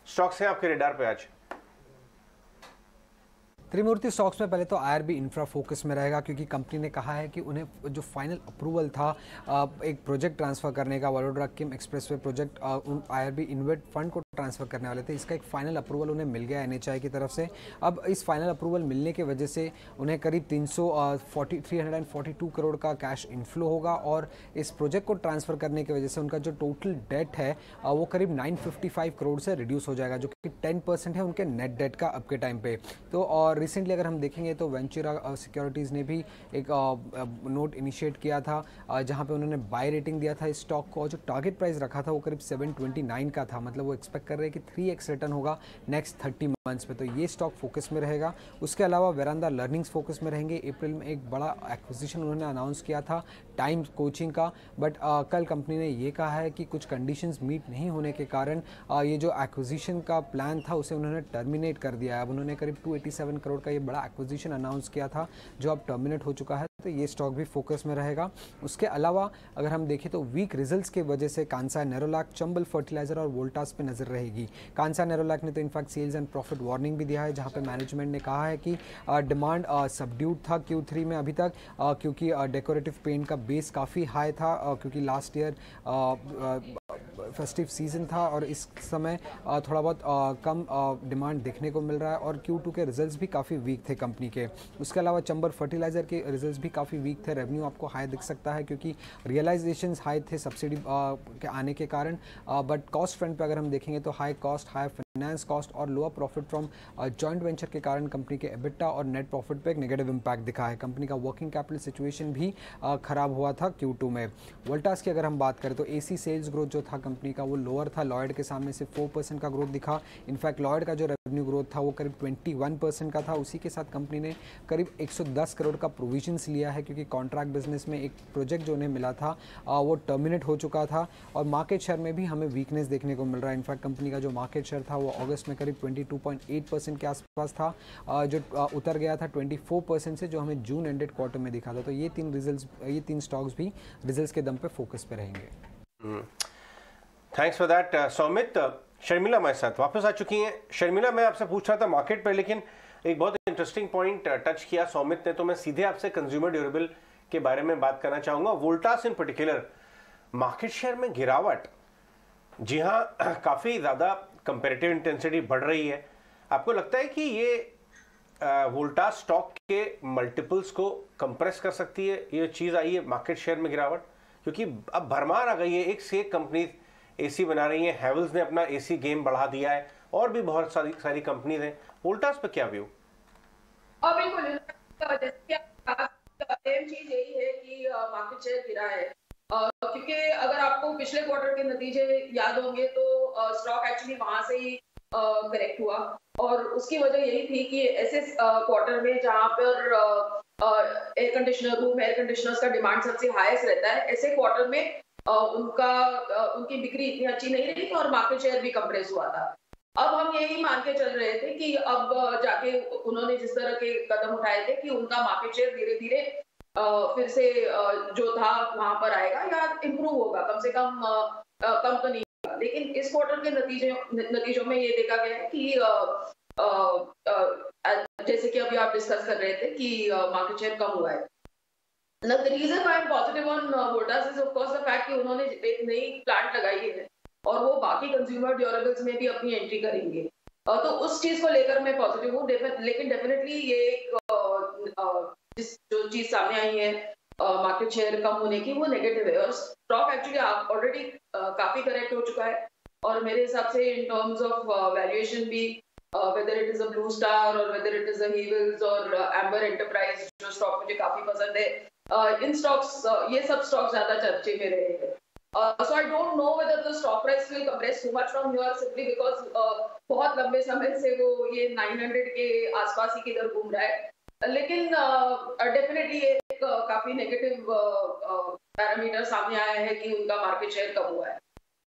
Stocks हैं आपके radar पे आज? त्रिमूर्ति स्टॉक्स में पहले तो आईआरबी इंफ्रा फोकस में रहेगा, क्योंकि कंपनी ने कहा है कि उन्हें जो फाइनल अप्रूवल था एक प्रोजेक्ट ट्रांसफर करने का, Vadodara Kim expressway project IRB InvIT fund को ट्रांसफर करने वाले थे, इसका एक फाइनल अप्रूवल उन्हें मिल गया एनएचआई की तरफ से। अब इस फाइनल अप्रूवल मिलने की वजह से उन्हें करीब 342 करोड़ का कैश इनफ्लो होगा, और इस प्रोजेक्ट को ट्रांसफर करने की वजह से उनका जो टोटल डेट है वो करीब 955 करोड़ से रिड्यूस हो जाएगा, जो कि 10% है उनके नेट डेट का अब के टाइम पे। तो और रिसेंटली अगर हम देखेंगे तो वेंचुरा सिक्योरिटीज़ ने भी एक नोट इनिशिएट किया था, जहां पे उन्होंने बाय रेटिंग दिया था इस स्टॉक को, और जो टारगेट प्राइस रखा था वो करीब 729 का था। मतलब वो एक्सपेक्ट कर रहे हैं कि 3x रिटर्न होगा नेक्स्ट 30 मंथ्स पे, तो ये स्टॉक फोकस में रहेगा। उसके अलावा वेरांडा लर्निंग्स फोकस में रहेंगे। अप्रैल में एक बड़ा एक्विजिशन उन्होंने अनाउंस किया था टाइम कोचिंग का, बट कल कंपनी ने ये कहा है कि कुछ कंडीशंस मीट नहीं होने के कारण ये जो एक्विजिशन का प्लान था उसे उन्होंने टर्मिनेट कर दिया है। अब उन्होंने करीब 287 करोड़ का ये बड़ा एक्विजिशन अनाउंस किया था, जो अब टर्मिनेट हो चुका है, तो ये स्टॉक भी फोकस में रहेगा। उसके अलावा अगर हम देखें तो वीक रिजल्ट्स की वजह से कांसा नेरोलैक, चंबल फर्टिलाइजर और वोल्टास पे नजर रहेगी। कांसा नेरोलैक ने तो in fact sales and profit warning भी दिया है, जहां पे मैनेजमेंट ने कहा है कि डिमांड सबड्यूड था Q3 में अभी तक, क्योंकि डेकोरेटिव पेंट का बेस काफ़ी हाई था, क्योंकि लास्ट ईयर फेस्टिव सीजन था, और इस समय थोड़ा बहुत कम डिमांड देखने को मिल रहा है, और Q2 के रिजल्ट्स भी काफ़ी वीक थे कंपनी के। उसके अलावा चंबल फर्टिलाइजर के रिजल्ट्स भी काफ़ी वीक थे। रेवेन्यू आपको हाई दिख सकता है क्योंकि रियलाइजेशंस हाई थे सब्सिडी के आने के कारण, बट कॉस्ट फ्रंट पे अगर हम देखेंगे तो high cost, high finance cost और lower profit from joint venture के कारण कंपनी के एबिटा और नेट प्रॉफिट पे एक नेगेटिव इंपैक्ट दिखा है। कंपनी का वर्किंग कैपिटल सिचुएशन भी खराब हुआ था Q2 में। वोल्टास की अगर हम बात करें तो एसी सेल्स ग्रोथ जो था कंपनी का वो लोअर था, लॉयड के सामने से 4% का ग्रोथ दिखा। इनफैक्ट लॉयड का जो रेवेन्यू ग्रोथ था वो करीब 21% का था। उसी के साथ कंपनी ने करीब 110 करोड़ का प्रोविजंस लिया है, क्योंकि कॉन्ट्रैक्ट बिजनेस में एक प्रोजेक्ट जो उन्हें मिला था वो टर्मिनेट हो चुका था, और मार्केट शेयर में भी हमें वीकनेस देखने को मिल रहा है। इनफैक्ट कंपनी का जो मार्केट शेयर था वो अगस्त में करीब 22.8% के आसपास था, जो उतर गया था 24% से, जो हमें जून एंडेड क्वार्टर में दिखा था। तो ये तीन स्टॉक्स भी रिजल्ट्स के दम पे फोकस पे रहेंगे। Thanks for that Saumit. Sharmila हमारे साथ वापस आ चुकी हैं। शर्मिला, मैं आपसे पूछ रहा था मार्केट पर, लेकिन एक बहुत इंटरेस्टिंग पॉइंट टच किया सौमित ने, तो मैं सीधे आपसे कंज्यूमर ड्यूरेबल के बारे में बात करना चाहूंगा। वोल्टास इन पर्टिकुलर मार्केट शेयर में गिरावट, जी हाँ, काफी ज्यादा कंपैरेटिव इंटेंसिटी बढ़ रही है। आपको लगता है कि ये वोल्टास स्टॉक के मल्टीपल्स को कंप्रेस कर सकती है, ये चीज आई है मार्केट शेयर में गिरावट? क्योंकि अब भरमार आ गई है, एक से एक कंपनी एसी बना रही है। हैवेल्स ने अपना एसी गेम बढ़ा दिया है, और भी बहुत सारी कंपनीज हैं। वोल्टास पे क्या व्यू? बिल्कुल, चीज यही है कि मार्केट शेयर गिरा है, क्योंकि अगर आपको पिछले क्वार्टर के नतीजे याद होंगे तो स्टॉक एक्चुअली वहां से ही करेक्ट हुआ, और उसकी वजह यही थी कि ऐसे क्वार्टर में जहां पर air conditioner, room air conditioners का डिमांड सबसे हाईएस्ट रहता है, ऐसे क्वार्टर में उनकी बिक्री इतनी अच्छी नहीं रही और मार्केट शेयर भी कंप्रेस हुआ था। अब हम यही मान के चल रहे थे कि अब जाके उन्होंने जिस तरह के कदम उठाए थे कि उनका मार्केट शेयर धीरे धीरे फिर से जो था वहां पर आएगा या इम्प्रूव होगा, कम से कम कम तो नहीं होगा। लेकिन इस क्वार्टर के नतीजों में ये देखा गया है कि जैसे कि अभी आप डिस्कस कर रहे थे कि मार्केट शेयर कम हुआ है। Now, the reason why I'm positive on Voltas is of course the fact कि उन्होंने एक नई प्लांट लगाई है और वो बाकी कंज्यूमर ड्यूरेबल्स में भी अपनी एंट्री करेंगे, तो उस चीज को लेकर मैं पॉजिटिव हूँ। लेकिन डेफिनेटली ये जो चीज सामने आई है मार्केट शेयर कम होने की, वो नेगेटिव है, और स्टॉक एक्चुअली ऑलरेडी काफी करेक्ट हो चुका है। और मेरे हिसाब से इन टर्म्स ऑफ वैल्यूएशन भी, whether it is a Blue Star और whether it is a Havells और एम्बर एंटरप्राइज, जो स्टॉक मुझे काफी पसंद है, इन स्टॉक्स, ये सब स्टॉक ज्यादा चर्चे में रहे हैं। So I don't know whether the stock price will compress too much from here simply because बहुत लंबे समय से वो ये 900 के आसपास ही किधर घूम रहा है। लेकिन डेफिनेटली एक काफी नेगेटिव पैरामीटर सामने आया है कि उनका मार्केट शेयर कम हुआ है।